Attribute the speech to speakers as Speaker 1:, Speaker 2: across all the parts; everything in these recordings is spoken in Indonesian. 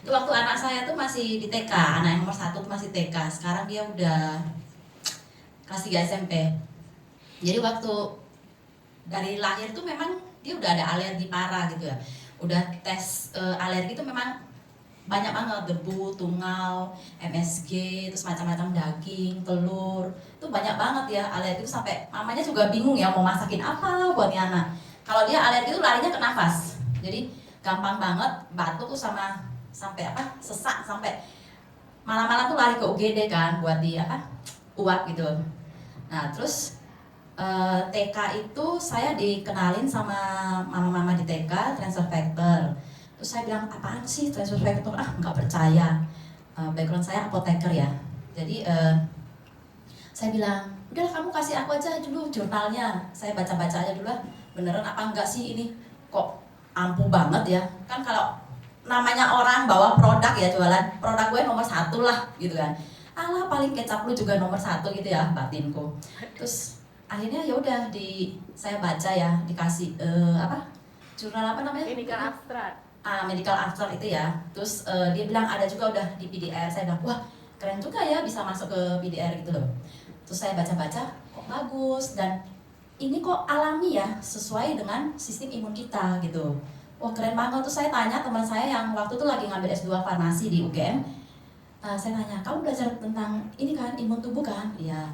Speaker 1: Itu waktu anak saya tuh masih di TK, anak yang nomor 1 tuh masih TK. Sekarang dia udah kelas 3 SMP. Jadi waktu dari lahir tuh memang dia udah ada alergi parah gitu ya. Udah tes alergi tuh memang banyak banget, debu, tungau, MSG, terus macam-macam daging, telur. Itu banyak banget ya alergi itu, sampai mamanya juga bingung ya mau masakin apa buat nih anak. Kalau dia alergi itu larinya ke nafas. Jadi gampang banget batuk tuh sama sampai sesak, sampai malam-malam tuh lari ke UGD kan buat di uap gitu. Nah terus TK itu saya dikenalin sama mama-mama di TK transfer factor. Terus saya bilang, apaan sih transfer factor? Nggak percaya. Background saya apoteker ya. Jadi saya bilang, udahlah kamu kasih aku aja dulu jurnalnya. Saya baca-baca aja dulu lah, beneran apa enggak sih ini? Kok ampuh banget ya? Kan kalau namanya orang bawa produk ya, jualan produk gue nomor 1 lah gitu kan. Alah paling kecap lu juga nomor 1 gitu ya batinku. Terus akhirnya ya udah saya baca ya, dikasih jurnal apa namanya?
Speaker 2: Medical abstract.
Speaker 1: Medical abstract itu ya. Terus dia bilang ada juga udah di PDR. Saya bilang wah keren juga ya bisa masuk ke PDR gitu loh. Terus saya baca-baca kok bagus dan ini kok alami ya, sesuai dengan sistem imun kita gitu. Wah keren banget. Terus saya tanya teman saya yang waktu itu lagi ngambil S2 farmasi di UGM. Saya tanya, kamu belajar tentang ini kan, imun tubuh kan? Iya.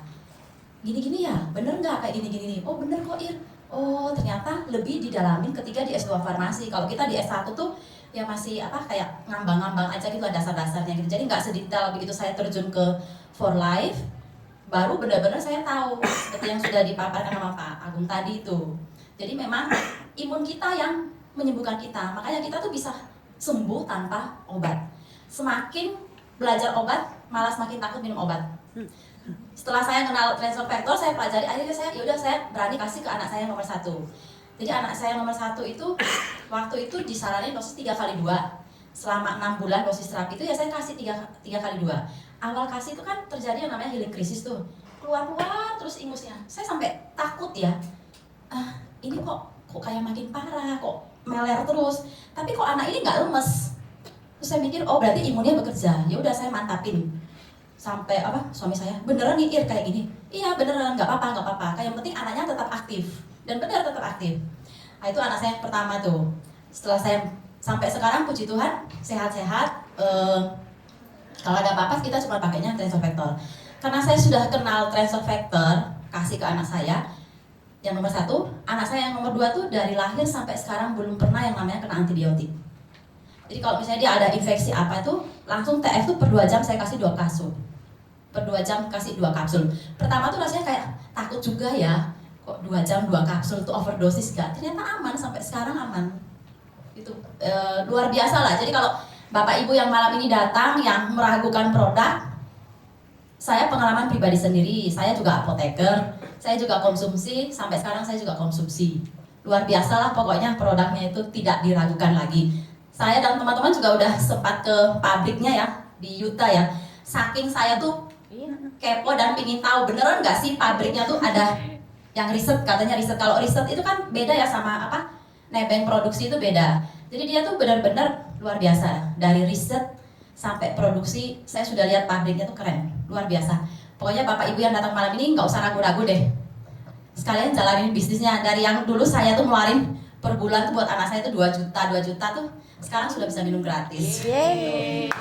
Speaker 1: Gini-gini ya, bener nggak kayak gini-gini? Oh bener kok Ir. Oh ternyata lebih didalamin ketika di S2 farmasi. Kalau kita di S1 tuh ya masih kayak ngambang-ngambang aja gitu lah dasar-dasarnya gitu. Jadi nggak sedetail begitu saya terjun ke For Life, baru benar-benar saya tahu seperti yang sudah dipaparkan sama Pak Agung tadi itu. Jadi memang imun kita yang menyembuhkan kita. Makanya kita tuh bisa sembuh tanpa obat. Semakin belajar obat, malah semakin takut minum obat. Setelah saya kenal transfer factor, saya pelajari, akhirnya saya berani kasih ke anak saya yang nomor 1. Jadi anak saya yang nomor 1 itu waktu itu disaranin dosis 3x2. Selama 6 bulan dosis terapi itu ya saya kasih 3x2. Awal kasih itu kan terjadi yang namanya healing crisis tuh, keluar terus ingusnya. Saya sampai takut ya, ini kok kayak makin parah, kok meler terus. Tapi kok anak ini nggak lemes. Terus saya mikir, oh berarti imunnya bekerja. Ya udah saya mantapin. Sampai suami saya, beneran nih Ir kayak gini? Iya beneran, nggak apa-apa. Kayak yang penting anaknya tetap aktif. Dan benar tetap aktif. Nah itu anak saya yang pertama tuh. Setelah saya sampai sekarang puji Tuhan sehat-sehat. Kalau ada apa-apa kita cuma pakainya transfer factor. Karena saya sudah kenal transfer factor, kasih ke anak saya yang nomor 1. Anak saya yang nomor 2 tuh dari lahir sampai sekarang belum pernah yang namanya kena antibiotik. Jadi kalau misalnya dia ada infeksi apa tuh, langsung TF tuh per 2 jam saya kasih 2 kapsul. Per 2 jam kasih 2 kapsul. Pertama tuh rasanya kayak takut juga ya, kok 2 jam 2 kapsul tuh overdosis gak? Ternyata aman, sampai sekarang aman. Itu luar biasa lah. Jadi kalau Bapak Ibu yang malam ini datang yang meragukan produk, saya pengalaman pribadi sendiri, saya juga apoteker, saya juga konsumsi, sampai sekarang saya juga konsumsi. Luar biasa lah pokoknya produknya itu tidak diragukan lagi. Saya dan teman-teman juga udah sempat ke pabriknya ya, di Utah ya. Saking saya tuh kepo dan pingin tahu beneran nggak sih pabriknya tuh ada yang riset, katanya riset. Kalau riset itu kan beda ya sama nebeng produksi itu beda. Jadi dia tuh benar-benar luar biasa. Dari riset sampai produksi, saya sudah lihat pabriknya tuh keren, luar biasa. Pokoknya Bapak Ibu yang datang malam ini nggak usah ragu-ragu deh. Sekalian jalanin bisnisnya. Dari yang dulu saya tuh ngeluarin per bulan tuh buat anak saya tuh 2 juta tuh, sekarang sudah bisa minum gratis.
Speaker 2: Yeay.